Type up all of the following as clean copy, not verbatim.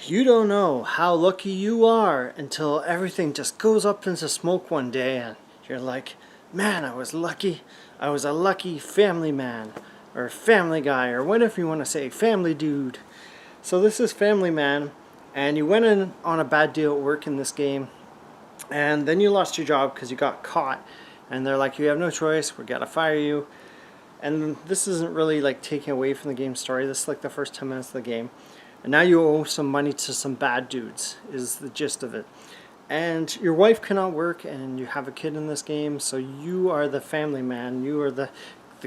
You don't know how lucky you are until everything just goes up into smoke one day and you're like, man, I was lucky. I was a lucky family man or family guy or whatever you want to say, family dude. So this is Family Man, and you went in on a bad deal at work in this game, and then you lost your job because you got caught, and they're like, you have no choice, we gotta fire you. And this isn't really like taking away from the game story, this is like the first 10 minutes of the game. And now you owe some money to some bad dudes, is the gist of it. And your wife cannot work, and you have a kid in this game, so you are the family man. You are the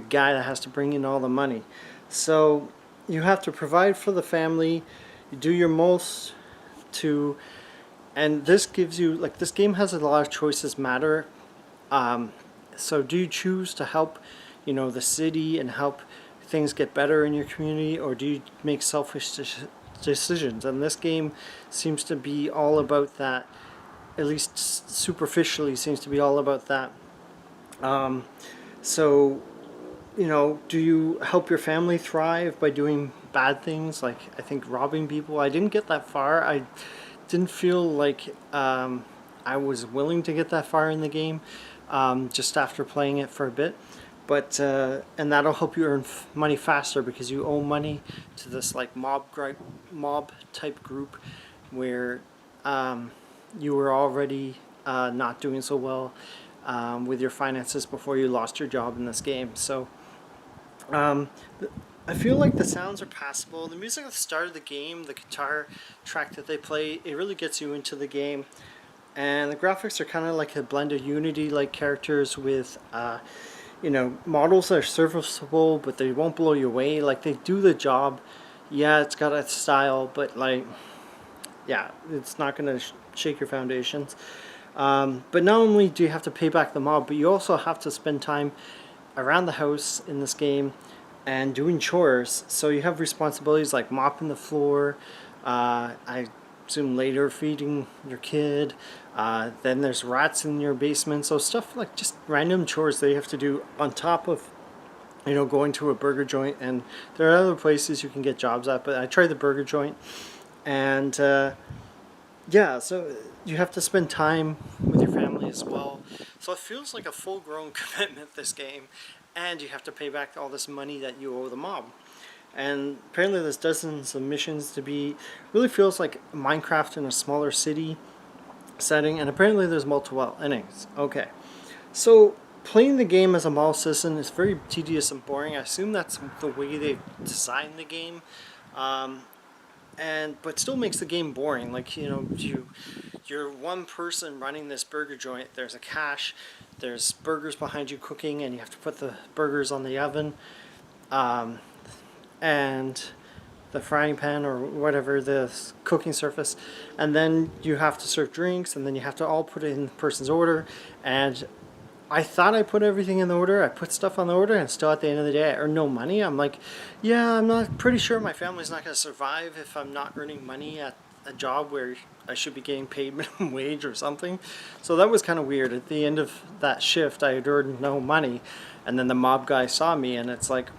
guy that has to bring in all the money. So you have to provide for the family. You do your most to, and this gives you, like, this game has a lot of choices matter. So do you choose to help, the city and help things get better in your community, or do you make selfish decisions? And this game seems to be all about that, at least superficially seems to be all about that. So do you help your family thrive by doing bad things, like I think robbing people? I didn't get that far. I didn't feel like I was willing to get that far in the game, just after playing it for a bit. But and that'll help you earn money faster because you owe money to this like mob type group where you were already not doing so well with your finances before you lost your job in this game. So I feel like the sounds are passable. The music at the start of the game, the guitar track that they play, it really gets you into the game. And the graphics are kind of like a blend of Unity-like characters with models that are serviceable, but they won't blow you away. Like, they do the job. Yeah, it's got a style, but like, yeah, it's not going to shake your foundations. But not only do you have to pay back the mob, but you also have to spend time around the house in this game and doing chores. So you have responsibilities like mopping the floor, I assume later feeding your kid, then there's rats in your basement, so stuff like just random chores that you have to do on top of going to a burger joint. And there are other places you can get jobs at, but I tried the burger joint, and yeah, so you have to spend time with your family as well. So it feels like a full-grown commitment, this game, and you have to pay back all this money that you owe the mob. And apparently there's dozens of missions to be. Really feels like Minecraft in a smaller city setting, and apparently there's multiple endings. Okay, so playing the game as a model citizen is very tedious and boring. I assume that's the way they designed the game, but still makes the game boring. Like, you're one person running this burger joint. There's a cache, there's burgers behind you cooking, and you have to put the burgers on the oven, and the frying pan or whatever, the cooking surface, and then you have to serve drinks, and then you have to all put it in the person's order. And I thought I put everything in the order. I put stuff on the order, and still at the end of the day I earn no money. I'm like, yeah, I'm not pretty sure my family's not going to survive if I'm not earning money at a job where I should be getting paid minimum wage or something. So that was kind of weird. At the end of that shift I had earned no money, and then the mob guy saw me, and it's like,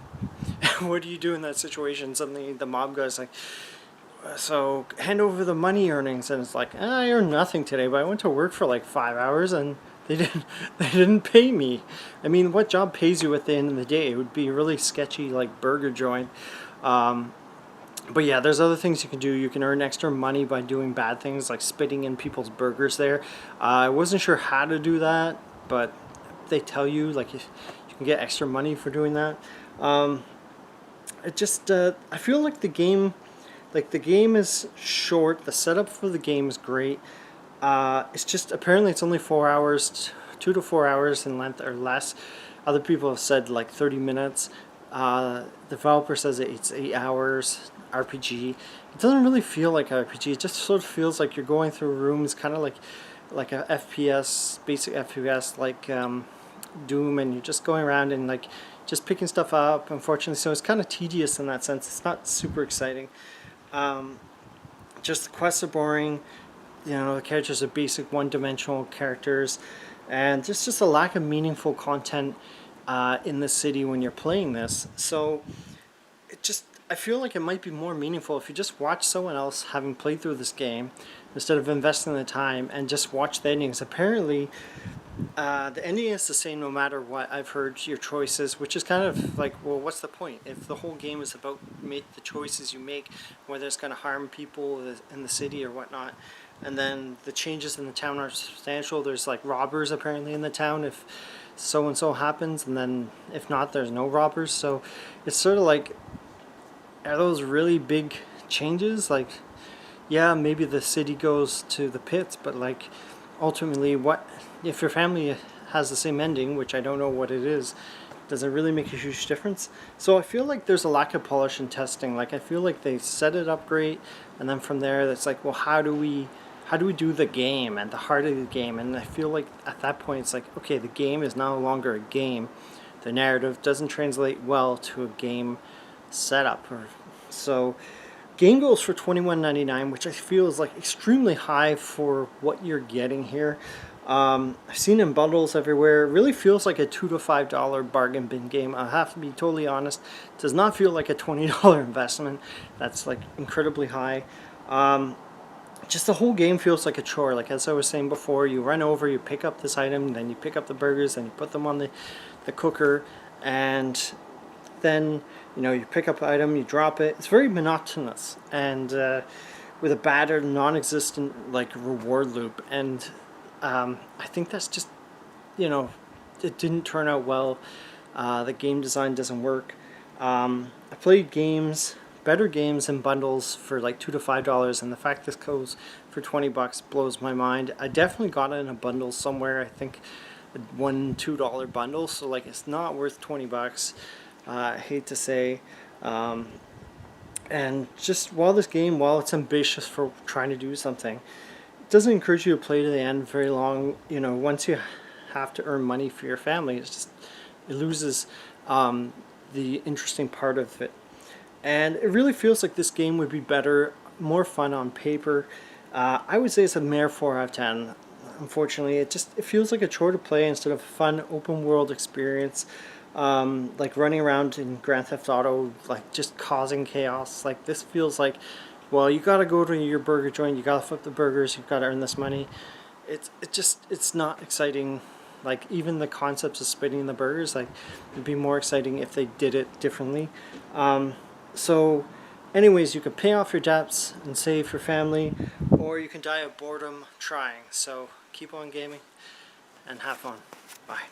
what do you do in that situation? Suddenly the mob guy's like, so hand over the money earnings. And it's like, I earned nothing today, but I went to work for like 5 hours and they didn't pay me. I mean, what job pays you at the end of the day? It would be really sketchy, like burger joint. But yeah, there's other things you can do. You can earn extra money by doing bad things like spitting in people's burgers there. I wasn't sure how to do that, but they tell you, like, if you can get extra money for doing that. It just I feel like the game is short. The setup for the game is great. It's just, apparently it's only 4 hours, 2 to 4 hours in length or less. Other people have said like 30 minutes. The developer says it's 8 hours RPG. It doesn't really feel like an RPG. It just sort of feels like you're going through rooms, kind of like a FPS, basic FPS, like Doom, and you're just going around and like just picking stuff up, unfortunately. So it's kind of tedious in that sense. It's not super exciting. Just the quests are boring. The characters are basic one-dimensional characters, and there's just a lack of meaningful content in the city when you're playing this. So it just, I feel like it might be more meaningful if you just watch someone else having played through this game instead of investing the time and just watch the endings. Apparently, the ending is the same no matter what. I've heard your choices, which is kind of like, well, what's the point? If the whole game is about the choices you make, whether it's going to harm people in the city or whatnot, and then the changes in the town are substantial. There's like robbers apparently in the town if so and so happens, and then if not, there's no robbers. So it's sort of like, are those really big changes? Like, yeah, maybe the city goes to the pits, but like ultimately, what if your family has the same ending, which I don't know what it is, does it really make a huge difference? So I feel like there's a lack of polish in testing. Like I feel like they set it up great, and then from there it's like, well, how do we do the game and the heart of the game? And I feel like at that point it's like, okay, the game is no longer a game. The narrative doesn't translate well to a game setup. So game goes for $21.99, which I feel is like extremely high for what you're getting here. I've seen in bundles everywhere. It really feels like a $2 to $5 bargain bin game. I have to be totally honest. It does not feel like a $20 investment. That's like incredibly high. Just the whole game feels like a chore. Like as I was saying before, you run over, you pick up this item, then you pick up the burgers, then you put them on the cooker, and then you pick up an item, you drop it. It's very monotonous and with a battered, non-existent like reward loop. And I think that's just it didn't turn out well. The game design doesn't work. I played better games in bundles for like $2 to $5, and the fact this goes for $20 blows my mind. I definitely got it in a bundle somewhere. I think a $1-2 bundle, so like it's not worth $20. I hate to say. And just while it's ambitious for trying to do something, it doesn't encourage you to play to the end very long. Once you have to earn money for your family, it loses the interesting part of it. And it really feels like this game would be better, more fun on paper. I would say it's a mere 4 out of 10. Unfortunately, it feels like a chore to play instead of a fun open world experience. Like running around in Grand Theft Auto, like just causing chaos. Like this feels like, well, you gotta go to your burger joint, you gotta flip the burgers, you've gotta earn this money. It's not exciting. Like even the concepts of spitting the burgers, like it'd be more exciting if they did it differently. So anyways, you could pay off your debts and save for family, or you can die of boredom trying. So keep on gaming and have fun. Bye.